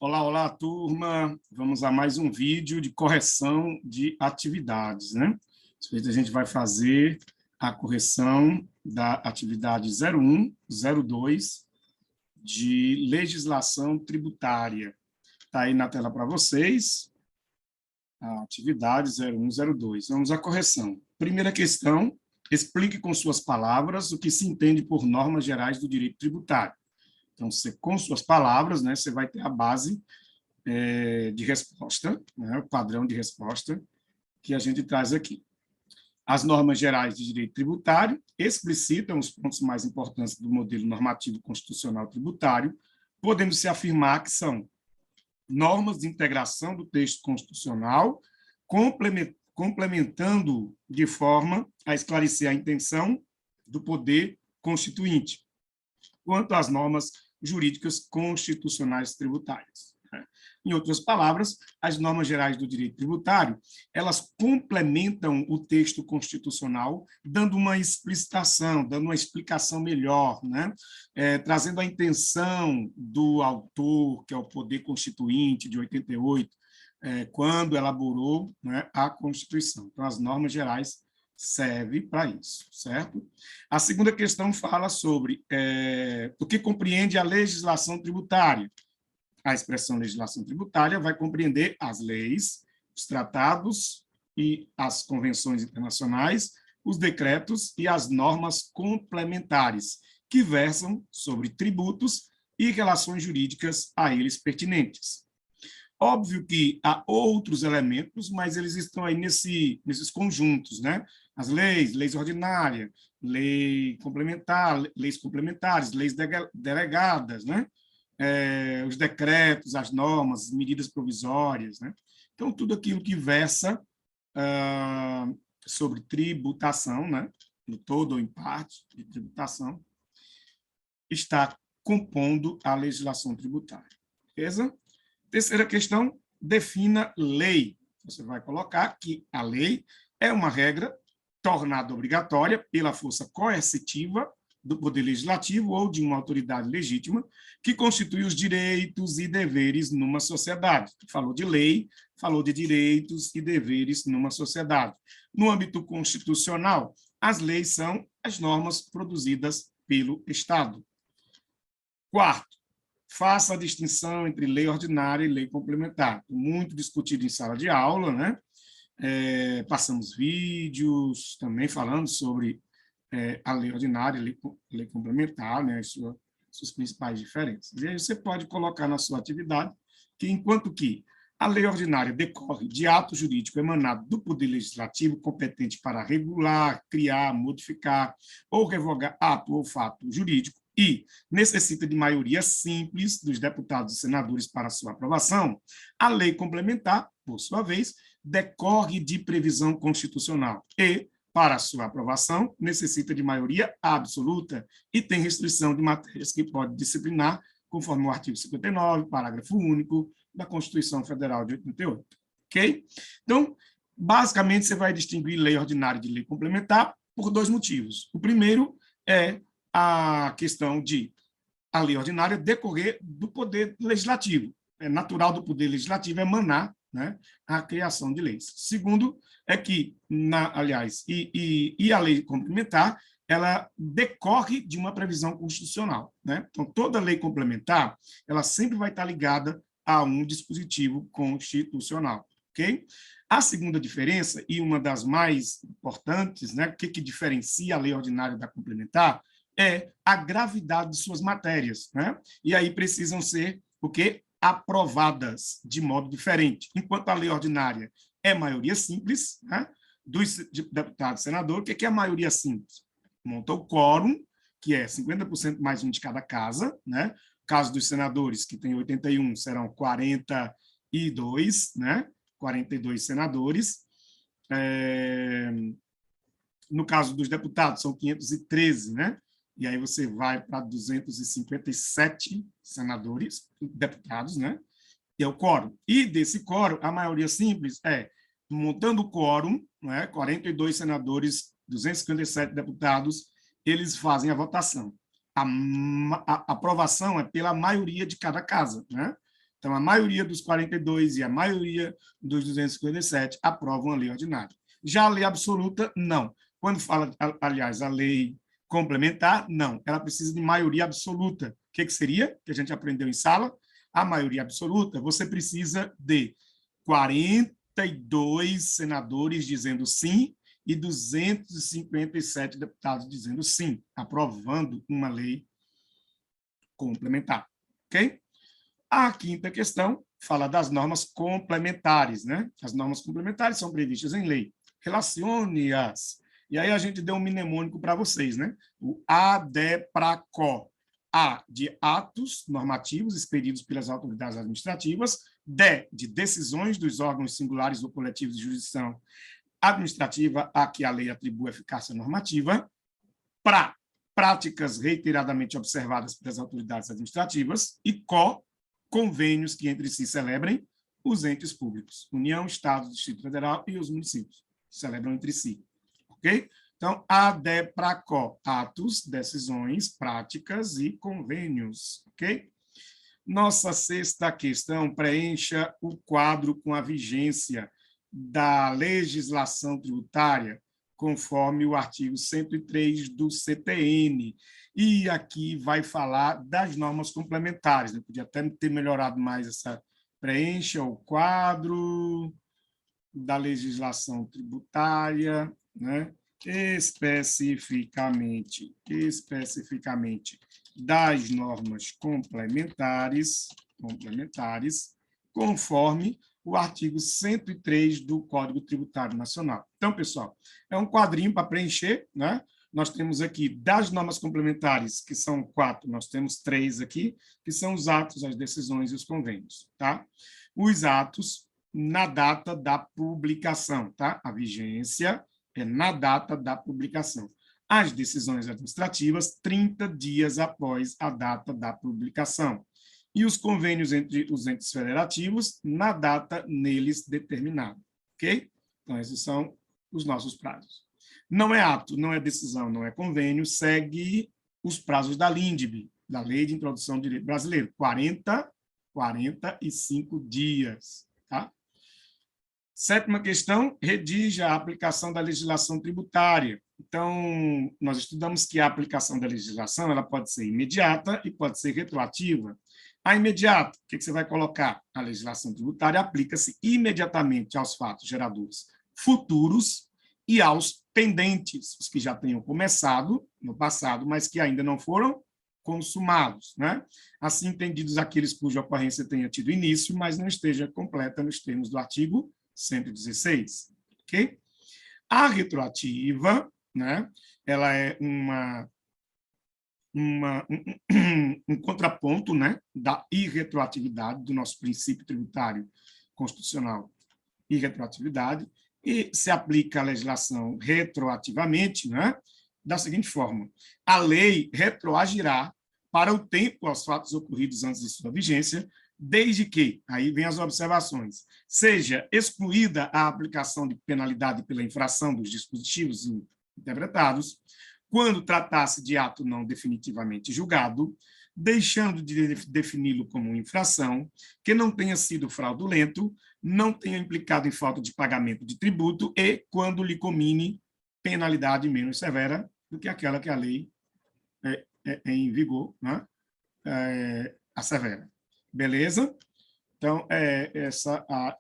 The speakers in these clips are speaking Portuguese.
Olá, olá, turma. Vamos a mais um vídeo de correção de atividades, né? A gente vai fazer a correção da atividade 01, 02 de legislação tributária. Está aí na tela para vocês, a atividade 01, 02. Vamos à correção. Primeira questão, explique com suas palavras o que se entende por normas gerais do direito tributário. Então, você, com suas palavras, né, você vai ter a base de resposta, né, o padrão de resposta que a gente traz aqui. As normas gerais de direito tributário explicitam os pontos mais importantes do modelo normativo constitucional tributário, podendo-se afirmar que são normas de integração do texto constitucional, complementando de forma a esclarecer a intenção do poder constituinte, quanto às normas jurídicas constitucionais tributárias. Em outras palavras, as normas gerais do direito tributário, elas complementam o texto constitucional, dando uma explicitação, dando uma explicação melhor, né? Trazendo a intenção do autor, que é o Poder Constituinte de 88, quando elaborou, né, a Constituição. Então, as normas gerais servem para isso, certo? A segunda questão fala sobre o que compreende a legislação tributária. A expressão legislação tributária vai compreender as leis, os tratados e as convenções internacionais, os decretos e as normas complementares, que versam sobre tributos e relações jurídicas a eles pertinentes. Óbvio que há outros elementos, mas eles estão aí nesses conjuntos, né? As leis, leis ordinárias, lei complementar, leis complementares, leis delegadas, né? Os decretos, as normas, as medidas provisórias, né? Então, tudo aquilo que versa sobre tributação, né? No todo ou em parte de tributação, está compondo a legislação tributária. Beleza? Terceira questão, defina lei. Você vai colocar que a lei é uma regra tornada obrigatória pela força coercitiva do Poder Legislativo ou de uma autoridade legítima, que constitui os direitos e deveres numa sociedade. Falou de lei, falou de direitos e deveres numa sociedade. No âmbito constitucional, as leis são as normas produzidas pelo Estado. Quarto, faça a distinção entre lei ordinária e lei complementar. Muito discutido em sala de aula, né? Passamos vídeos também falando sobre a lei ordinária, a lei complementar, né, suas principais diferenças. E aí você pode colocar na sua atividade que, enquanto que a lei ordinária decorre de ato jurídico emanado do Poder Legislativo competente para regular, criar, modificar ou revogar ato ou fato jurídico e necessita de maioria simples dos deputados e senadores para sua aprovação, a lei complementar, por sua vez, decorre de previsão constitucional e, para sua aprovação, necessita de maioria absoluta e tem restrição de matérias que pode disciplinar, conforme o artigo 59, parágrafo único da Constituição Federal de 88. Ok? Então, basicamente, você vai distinguir lei ordinária de lei complementar por dois motivos. O primeiro é a questão de a lei ordinária decorrer do Poder Legislativo. É natural do Poder Legislativo emanar, né, a criação de leis. Segundo, é que, aliás, a lei complementar, ela decorre de uma previsão constitucional, né? Então, toda lei complementar, ela sempre vai estar ligada a um dispositivo constitucional, ok? A segunda diferença, e uma das mais importantes, né, o que diferencia a lei ordinária da complementar, é a gravidade de suas matérias, né? E aí precisam ser o quê? Aprovadas de modo diferente. Enquanto a lei ordinária é maioria simples, né, dos deputados e senadores, o que é a maioria simples? Monta o quórum, que é 50% mais um de cada casa, né? No caso dos senadores, que tem 81, serão 42, né? 42 senadores. No caso dos deputados, são 513, né? E aí você vai para 257 senadores, deputados, né? E é o quórum. E desse quórum, a maioria simples é, montando o quórum, né? 42 senadores, 257 deputados, eles fazem a votação. A aprovação é pela maioria de cada casa, né? Então, a maioria dos 42 e a maioria dos 257 aprovam a lei ordinária. Já a lei absoluta, não. Quando fala, aliás, a lei complementar, não. Ela precisa de maioria absoluta. O que seria? Que a gente aprendeu em sala. A maioria absoluta, você precisa de 42 senadores dizendo sim e 257 deputados dizendo sim, aprovando uma lei complementar. Ok? A quinta questão fala das normas complementares, né? As normas complementares são previstas em lei. Relacione-as. E aí a gente deu um mnemônico para vocês, né? O ADEPRACO. A, de atos normativos expedidos pelas autoridades administrativas. D, de decisões dos órgãos singulares ou coletivos de jurisdição administrativa a que a lei atribui eficácia normativa. Pra, práticas reiteradamente observadas pelas autoridades administrativas. E CO, convênios que entre si celebrem os entes públicos, União, Estado, Distrito Federal e os municípios, celebram entre si. Ok? Então, ADEPRACO, atos, decisões, práticas e convênios. Ok? Nossa sexta questão, preencha o quadro com a vigência da legislação tributária, conforme o artigo 103 do CTN. E aqui vai falar das normas complementares. Eu podia até ter melhorado mais essa. Preencha o quadro da legislação tributária, né? especificamente das normas complementares, conforme o artigo 103 do Código Tributário Nacional. Então, pessoal, é um quadrinho para preencher, né? Nós temos aqui das normas complementares, que são 4, nós temos 3 aqui, que são os atos, as decisões e os convênios, tá? Os atos na data da publicação, tá? A vigência é na data da publicação. As decisões administrativas, 30 dias após a data da publicação. E os convênios entre os entes federativos, na data neles determinada. Ok? Então, esses são os nossos prazos. Não é ato, não é decisão, não é convênio, segue os prazos da LINDB, da Lei de Introdução ao Direito Brasileiro, 45 dias. Tá? Sétima questão, redija a aplicação da legislação tributária. Então, nós estudamos que a aplicação da legislação ela pode ser imediata e pode ser retroativa. A imediata, o que você vai colocar? A legislação tributária aplica-se imediatamente aos fatos geradores futuros e aos pendentes, os que já tenham começado no passado, mas que ainda não foram consumados, né? Assim entendidos aqueles cuja ocorrência tenha tido início, mas não esteja completa nos termos do artigo 116, ok? A retroativa, né? Ela é um contraponto, né, da irretroatividade do nosso princípio tributário constitucional, irretroatividade, e se aplica a legislação retroativamente, né, da seguinte forma: a lei retroagirá para o tempo aos fatos ocorridos antes de sua vigência, desde que, aí vem as observações, seja excluída a aplicação de penalidade pela infração dos dispositivos interpretados, quando tratasse de ato não definitivamente julgado, deixando de defini-lo como infração, que não tenha sido fraudulento, não tenha implicado em falta de pagamento de tributo e quando lhe comine penalidade menos severa do que aquela que a lei é em vigor, né? Assevera. Beleza? Então, é essa a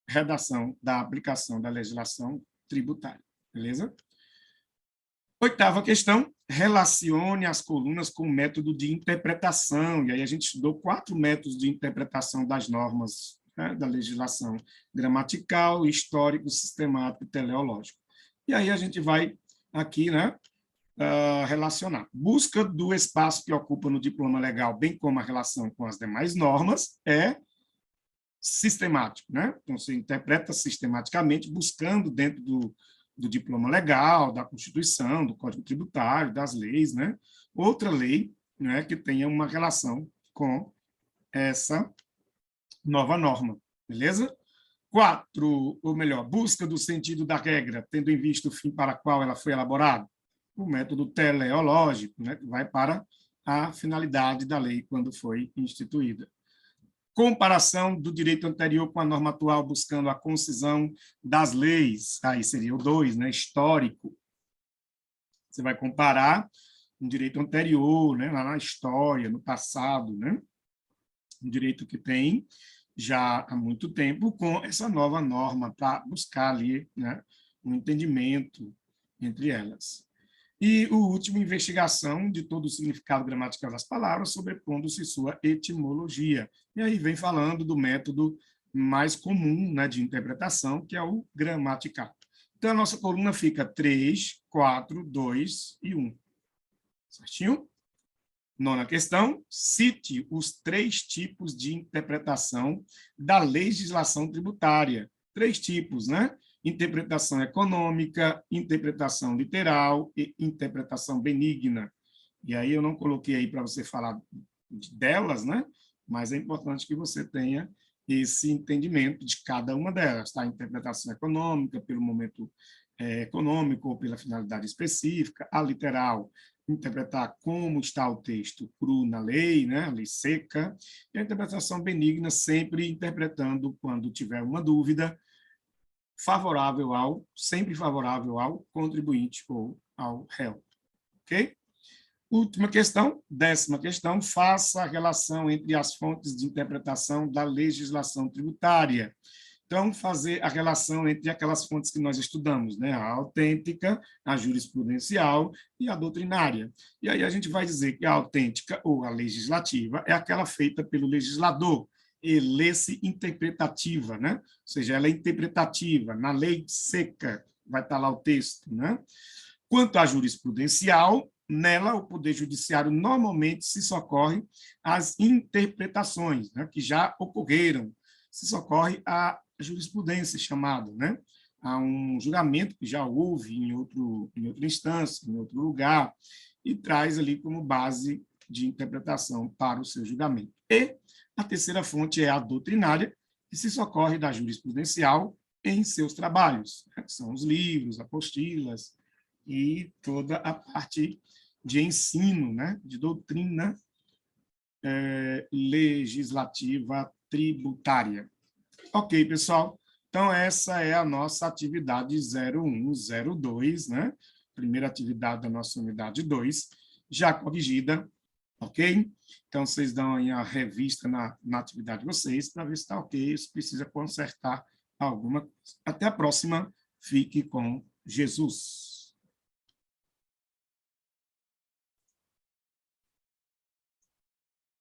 redação da aplicação da legislação tributária. Beleza? Oitava questão, relacione as colunas com o método de interpretação. E aí a gente estudou 4 métodos de interpretação das normas, né, da legislação: gramatical, histórico, sistemático e teleológico. E aí a gente vai aqui, né, relacionar. Busca do espaço que ocupa no diploma legal, bem como a relação com as demais normas, é sistemático, né? Então, você interpreta sistematicamente, buscando dentro do diploma legal, da Constituição, do Código Tributário, das leis, né? Outra lei, né, que tenha uma relação com essa nova norma, beleza? 4, ou melhor, busca do sentido da regra, tendo em vista o fim para qual ela foi elaborada. O método teleológico, né, que vai para a finalidade da lei quando foi instituída. Comparação do direito anterior com a norma atual, buscando a concisão das leis. Aí seria o 2, né? Histórico. Você vai comparar um direito anterior, né? Lá na história, no passado, né? Um direito que tem já há muito tempo com essa nova norma para buscar ali, né? Um entendimento entre elas. E o último, investigação de todo o significado gramatical das palavras, sobrepondo-se sua etimologia. E aí vem falando do método mais comum, né, de interpretação, que é o gramatical. Então, a nossa coluna fica 3, 4, 2 e 1. Certinho? Nona questão, cite os 3 tipos de interpretação da legislação tributária. 3 tipos, né? Interpretação econômica, interpretação literal e interpretação benigna. E aí eu não coloquei aí para você falar delas, né? Mas é importante que você tenha esse entendimento de cada uma delas, tá? Interpretação econômica, pelo momento econômico ou pela finalidade específica, a literal, interpretar como está o texto cru na lei, né, a lei seca, e a interpretação benigna, sempre interpretando, quando tiver uma dúvida, sempre favorável ao contribuinte ou ao réu. Ok? Última questão, 10ª questão, faça a relação entre as fontes de interpretação da legislação tributária. Então, fazer a relação entre aquelas fontes que nós estudamos, né? A autêntica, a jurisprudencial e a doutrinária. E aí a gente vai dizer que a autêntica ou a legislativa é aquela feita pelo legislador, e lê-se interpretativa, né? Ou seja, ela é interpretativa, na lei seca vai estar lá o texto, né? Quanto à jurisprudencial, nela o Poder Judiciário normalmente se socorre às interpretações, né, que já ocorreram, se socorre à jurisprudência chamada, né, a um julgamento que já houve em outra instância, em outro lugar, e traz ali como base de interpretação para o seu julgamento. E a terceira fonte é a doutrinária, que se socorre da jurisprudencial em seus trabalhos, né, que são os livros, apostilas e toda a parte de ensino, né, de doutrina legislativa tributária. Ok, pessoal? Então, essa é a nossa atividade 0102, né? Primeira atividade da nossa unidade 2, já corrigida, ok? Então, vocês dão aí a revista na atividade de vocês para ver se está ok, se precisa consertar alguma coisa. Até a próxima. Fique com Jesus.